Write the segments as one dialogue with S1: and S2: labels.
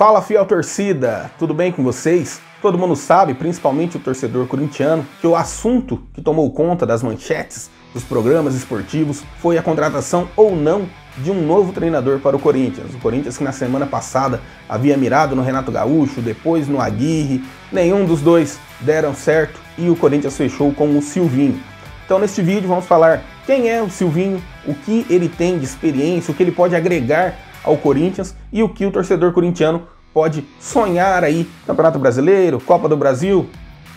S1: Fala, fiel torcida! Tudo bem com vocês? Todo mundo sabe, principalmente o torcedor corintiano, que o assunto que tomou conta das manchetes dos programas esportivos foi a contratação ou não de um novo treinador para o Corinthians. O Corinthians que na semana passada havia mirado no Renato Gaúcho, depois no Aguirre, nenhum dos dois deram certo e o Corinthians fechou com o Silvinho. Então neste vídeo vamos falar quem é o Silvinho, o que ele tem de experiência, o que ele pode agregar ao Corinthians e o que o torcedor corintiano pode sonhar aí. Campeonato Brasileiro, Copa do Brasil,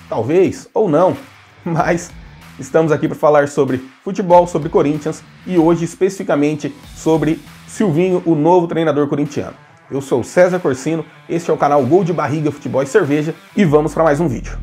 S1: talvez ou não, mas estamos aqui para falar sobre futebol, sobre Corinthians e hoje especificamente sobre Silvinho, o novo treinador corintiano. Eu sou o César Corsino, este é o canal Gol de Barriga, Futebol e Cerveja e vamos para mais um vídeo.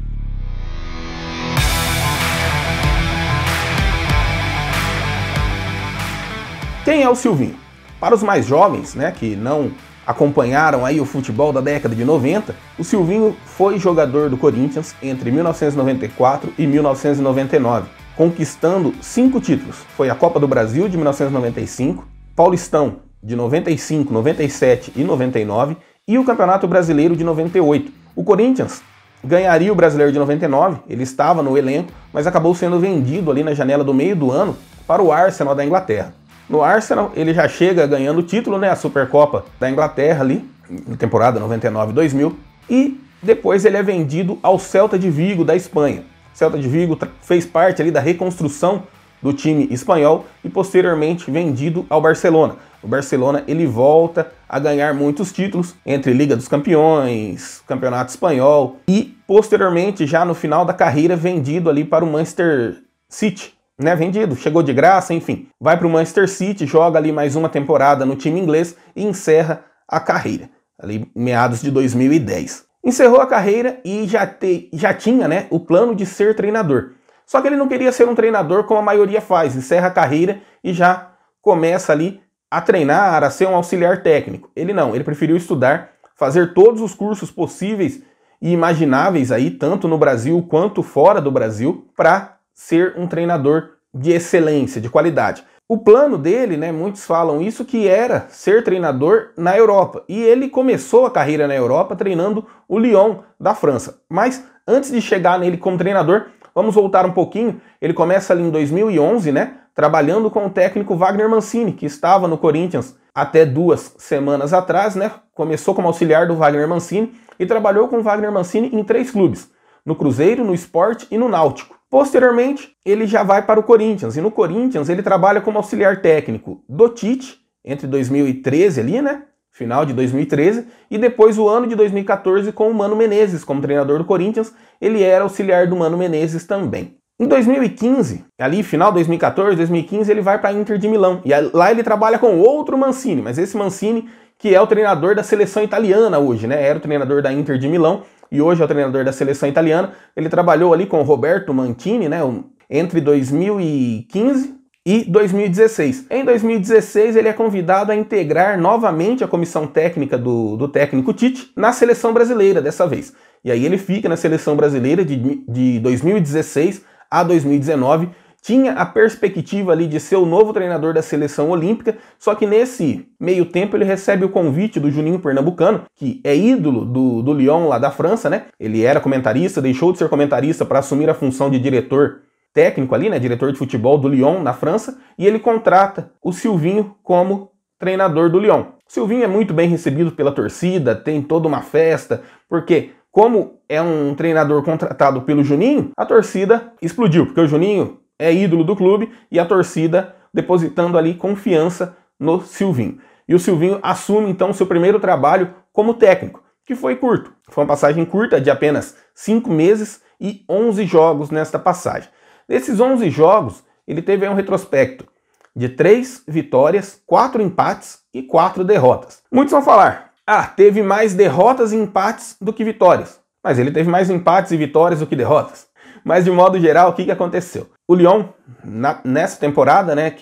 S1: Quem é o Silvinho? Para os mais jovens, né, que não acompanharam aí o futebol da década de 90, o Silvinho foi jogador do Corinthians entre 1994 e 1999, conquistando 5 títulos. Foi a Copa do Brasil de 1995, Paulistão de 95, 97 e 99 e o Campeonato Brasileiro de 98. O Corinthians ganharia o Brasileiro de 99, ele estava no elenco, mas acabou sendo vendido ali na janela do meio do ano para o Arsenal da Inglaterra. No Arsenal, ele já chega ganhando o título, né, a Supercopa da Inglaterra ali, na temporada 99-2000, e depois ele é vendido ao Celta de Vigo da Espanha. O Celta de Vigo fez parte ali da reconstrução do time espanhol e posteriormente vendido ao Barcelona. O Barcelona ele volta a ganhar muitos títulos, entre Liga dos Campeões, Campeonato Espanhol e posteriormente, já no final da carreira, vendido ali para o Manchester City. Né, vendido, chegou de graça, enfim, vai para o Manchester City, joga ali mais uma temporada no time inglês e encerra a carreira, ali meados de 2010. Encerrou a carreira e já tinha, né, o plano de ser treinador. Só que ele não queria ser um treinador como a maioria faz, encerra a carreira e já começa ali a treinar, a ser um auxiliar técnico. Ele não, ele preferiu estudar, fazer todos os cursos possíveis e imagináveis aí, tanto no Brasil quanto fora do Brasil, para ser um treinador de excelência, de qualidade. O plano dele, né, muitos falam isso, que era ser treinador na Europa. E ele começou a carreira na Europa treinando o Lyon da França. Mas antes de chegar nele como treinador, vamos voltar um pouquinho. Ele começa ali em 2011, né, trabalhando com o técnico Wagner Mancini, que estava no Corinthians até 2 semanas atrás, né, começou como auxiliar do Wagner Mancini e trabalhou com o Wagner Mancini em 3 clubes, no Cruzeiro, no Sport e no Náutico. Posteriormente, ele já vai para o Corinthians, e no Corinthians ele trabalha como auxiliar técnico do Tite, entre 2013 ali, né, final de 2013, e depois o ano de 2014 com o Mano Menezes como treinador do Corinthians, ele era auxiliar do Mano Menezes também. Em 2015, ali final de 2014, 2015, ele vai para a Inter de Milão, e lá ele trabalha com outro Mancini, mas esse Mancini que é o treinador da seleção italiana hoje, né, era o treinador da Inter de Milão, e hoje é o treinador da seleção italiana. Ele trabalhou ali com o Roberto Mantini, né, entre 2015 e 2016. Em 2016, ele é convidado a integrar novamente a comissão técnica do técnico Tite na seleção brasileira dessa vez. E aí ele fica na seleção brasileira de 2016 a 2019, tinha a perspectiva ali de ser o novo treinador da seleção olímpica, só que nesse meio tempo ele recebe o convite do Juninho Pernambucano, que é ídolo do Lyon lá da França, né? Ele era comentarista, deixou de ser comentarista para assumir a função de diretor técnico ali, né? Diretor de futebol do Lyon na França, e ele contrata o Silvinho como treinador do Lyon. O Silvinho é muito bem recebido pela torcida, tem toda uma festa, porque como é um treinador contratado pelo Juninho, a torcida explodiu, porque o Juninho é ídolo do clube e a torcida depositando ali confiança no Silvinho. E o Silvinho assume então seu primeiro trabalho como técnico, que foi curto. Foi uma passagem curta de apenas 5 meses e 11 jogos nesta passagem. Desses 11 jogos, ele teve um retrospecto de 3 vitórias, 4 empates e 4 derrotas. Muitos vão falar, teve mais derrotas e empates do que vitórias. Mas ele teve mais empates e vitórias do que derrotas. Mas de modo geral, o que aconteceu? O Lyon, nessa temporada, né,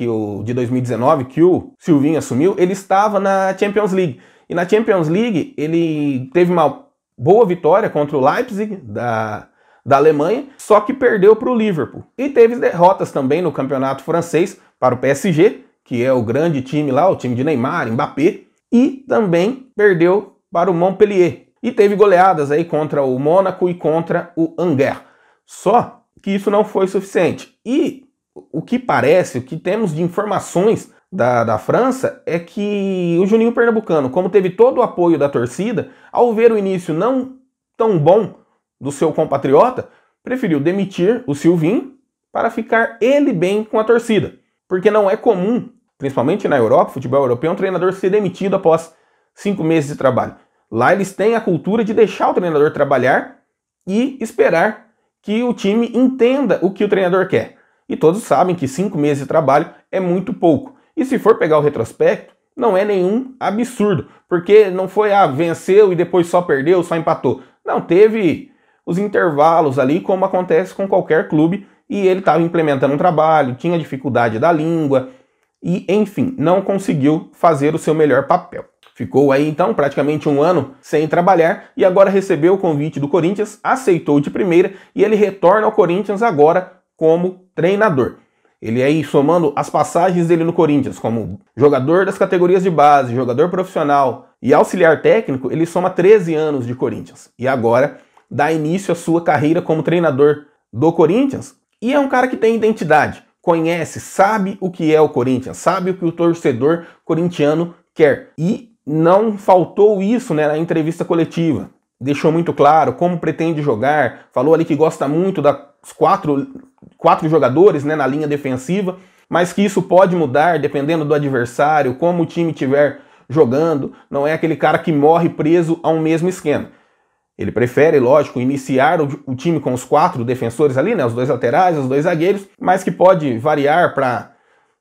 S1: de 2019, que o Silvinho assumiu, ele estava na Champions League. E na Champions League, ele teve uma boa vitória contra o Leipzig, da Alemanha, só que perdeu para o Liverpool. E teve derrotas também no campeonato francês para o PSG, que é o grande time lá, o time de Neymar, Mbappé, e também perdeu para o Montpellier. E teve goleadas aí contra o Mônaco e contra o Angers. Só que isso não foi suficiente. E o que parece, o que temos de informações da França é que o Juninho Pernambucano, como teve todo o apoio da torcida, ao ver o início não tão bom do seu compatriota, preferiu demitir o Sylvinho para ficar ele bem com a torcida. Porque não é comum, principalmente na Europa, futebol europeu, um treinador ser demitido após 5 meses de trabalho. Lá eles têm a cultura de deixar o treinador trabalhar e esperar que o time entenda o que o treinador quer. E todos sabem que 5 meses de trabalho é muito pouco. E se for pegar o retrospecto, não é nenhum absurdo, porque não foi, venceu e depois só perdeu, só empatou. Não, teve os intervalos ali, como acontece com qualquer clube, e ele estava implementando um trabalho, tinha dificuldade da língua, e enfim, não conseguiu fazer o seu melhor papel. Ficou aí então praticamente 1 ano sem trabalhar e agora recebeu o convite do Corinthians, aceitou de primeira e ele retorna ao Corinthians agora como treinador. Ele aí somando as passagens dele no Corinthians como jogador das categorias de base, jogador profissional e auxiliar técnico, ele soma 13 anos de Corinthians e agora dá início à sua carreira como treinador do Corinthians. E é um cara que tem identidade, conhece, sabe o que é o Corinthians, sabe o que o torcedor corintiano quer. E não faltou isso, né, na entrevista coletiva. Deixou muito claro como pretende jogar, falou ali que gosta muito das quatro jogadores, né, na linha defensiva, mas que isso pode mudar dependendo do adversário, como o time estiver jogando. Não é aquele cara que morre preso a um mesmo esquema. Ele prefere, lógico, iniciar o time com os 4 defensores ali, né, os 2 laterais, os 2 zagueiros, mas que pode variar para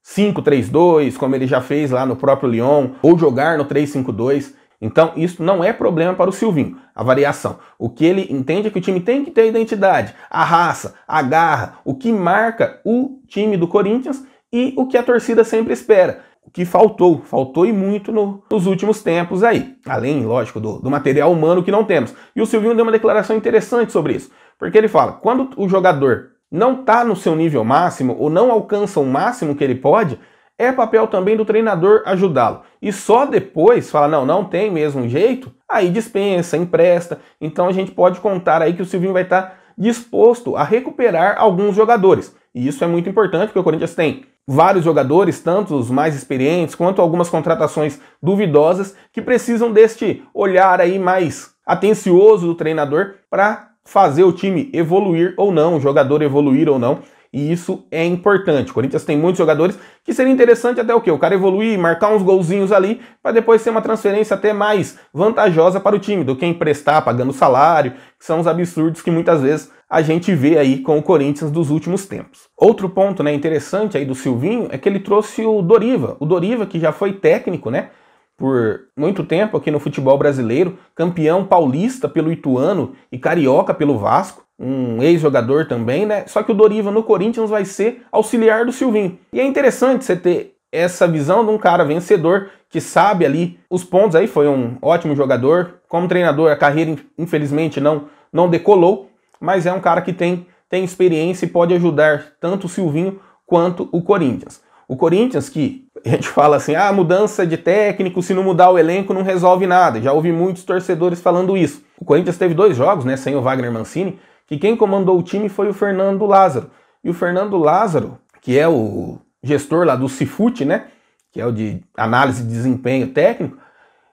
S1: 5-3-2, como ele já fez lá no próprio Lyon, ou jogar no 3-5-2. Então isso não é problema para o Sylvinho, a variação. O que ele entende é que o time tem que ter identidade, a raça, a garra, o que marca o time do Corinthians e o que a torcida sempre espera. O que faltou e muito nos últimos tempos aí. Além, lógico, do material humano que não temos. E o Sylvinho deu uma declaração interessante sobre isso. Porque ele fala, quando o jogador não está no seu nível máximo ou não alcança o máximo que ele pode, é papel também do treinador ajudá-lo. E só depois fala, não tem mesmo jeito, aí dispensa, empresta. Então a gente pode contar aí que o Sylvinho vai estar disposto a recuperar alguns jogadores. E isso é muito importante, porque o Corinthians tem vários jogadores, tanto os mais experientes, quanto algumas contratações duvidosas, que precisam deste olhar aí mais atencioso do treinador para fazer o time evoluir ou não, o jogador evoluir ou não. E isso é importante. O Corinthians tem muitos jogadores que seria interessante até o quê? O cara evoluir, marcar uns golzinhos ali, para depois ser uma transferência até mais vantajosa para o time, do que emprestar pagando salário, que são os absurdos que muitas vezes a gente vê aí com o Corinthians dos últimos tempos. Outro ponto, né, interessante aí do Sylvinho é que ele trouxe o Doriva. O Doriva, que já foi técnico, né, por muito tempo aqui no futebol brasileiro, campeão paulista pelo Ituano e carioca pelo Vasco, um ex-jogador também, né? Só que o Doriva no Corinthians vai ser auxiliar do Sylvinho. E é interessante você ter essa visão de um cara vencedor que sabe ali os pontos aí, foi um ótimo jogador. Como treinador, a carreira infelizmente não decolou, mas é um cara que tem experiência e pode ajudar tanto o Sylvinho quanto o Corinthians. O Corinthians que a gente fala assim, mudança de técnico, se não mudar o elenco não resolve nada. Já ouvi muitos torcedores falando isso. O Corinthians teve 2 jogos, né, sem o Wagner Mancini, que quem comandou o time foi o Fernando Lázaro. E o Fernando Lázaro, que é o gestor lá do Cifute, né, que é o de análise de desempenho técnico,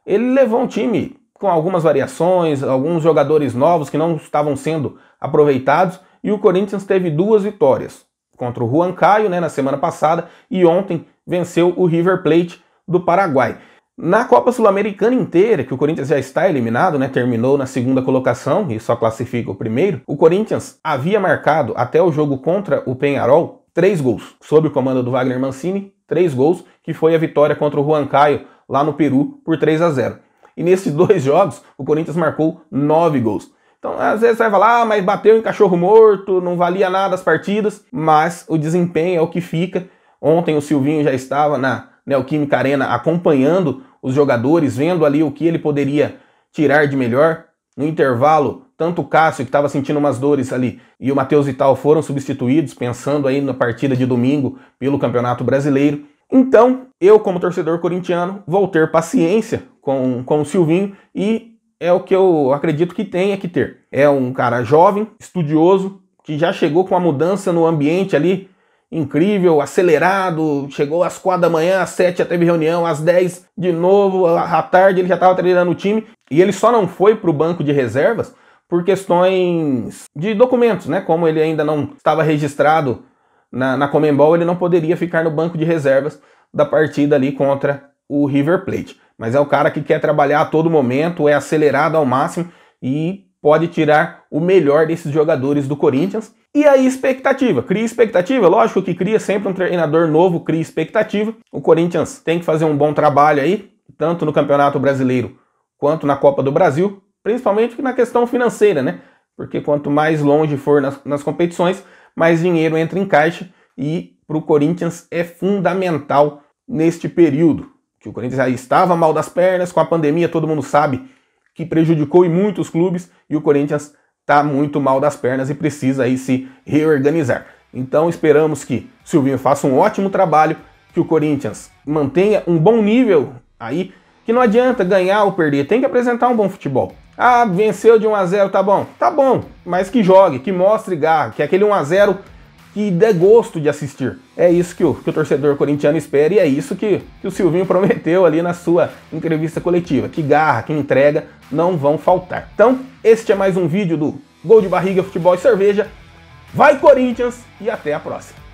S1: ele levou um time com algumas variações, alguns jogadores novos que não estavam sendo aproveitados, e o Corinthians teve 2 vitórias contra o Juan Caio, né, na semana passada, e ontem venceu o River Plate do Paraguai. Na Copa Sul-Americana inteira, que o Corinthians já está eliminado, né, terminou na 2ª colocação e só classifica o primeiro, o Corinthians havia marcado até o jogo contra o Peñarol 3 gols, sob o comando do Wagner Mancini, 3 gols, que foi a vitória contra o Juan Caio lá no Peru por 3-0. E nesses 2 jogos, o Corinthians marcou 9 gols. Então, às vezes você vai falar, mas bateu em cachorro morto, não valia nada as partidas, mas o desempenho é o que fica. Ontem o Sylvinho já estava na Neoquímica Arena acompanhando os jogadores, vendo ali o que ele poderia tirar de melhor. No intervalo, tanto o Cássio, que estava sentindo umas dores ali, e o Matheus Vital foram substituídos, pensando aí na partida de domingo pelo Campeonato Brasileiro. Então, eu como torcedor corintiano vou ter paciência com o Silvinho e é o que eu acredito que tenha que ter. É um cara jovem, estudioso, que já chegou com a mudança no ambiente ali incrível, acelerado, chegou às 4 da manhã, às 7 já teve reunião, às 10 de novo, à tarde ele já estava treinando o time, e ele só não foi para o banco de reservas por questões de documentos, né? Como ele ainda não estava registrado na Conmebol, ele não poderia ficar no banco de reservas da partida ali contra o River Plate. Mas é o cara que quer trabalhar a todo momento, é acelerado ao máximo e pode tirar o melhor desses jogadores do Corinthians. E aí expectativa, cria expectativa, lógico que cria, sempre um treinador novo cria expectativa. O Corinthians tem que fazer um bom trabalho aí, tanto no Campeonato Brasileiro quanto na Copa do Brasil, principalmente na questão financeira, né? Porque quanto mais longe for nas competições, mais dinheiro entra em caixa e para o Corinthians é fundamental neste período, que o Corinthians já estava mal das pernas, com a pandemia todo mundo sabe que prejudicou em muitos clubes e o Corinthians está muito mal das pernas e precisa aí se reorganizar. Então esperamos que o Silvinho faça um ótimo trabalho, que o Corinthians mantenha um bom nível aí, que não adianta ganhar ou perder, tem que apresentar um bom futebol. Ah, venceu de 1 a 0, tá bom, mas que jogue, que mostre garra, que é aquele 1 a 0 que dê gosto de assistir. É isso que o torcedor corintiano espera e é isso que o Silvinho prometeu ali na sua entrevista coletiva, que garra, que entrega não vão faltar. Então, este é mais um vídeo do Gol de Barriga, Futebol e Cerveja. Vai Corinthians e até a próxima!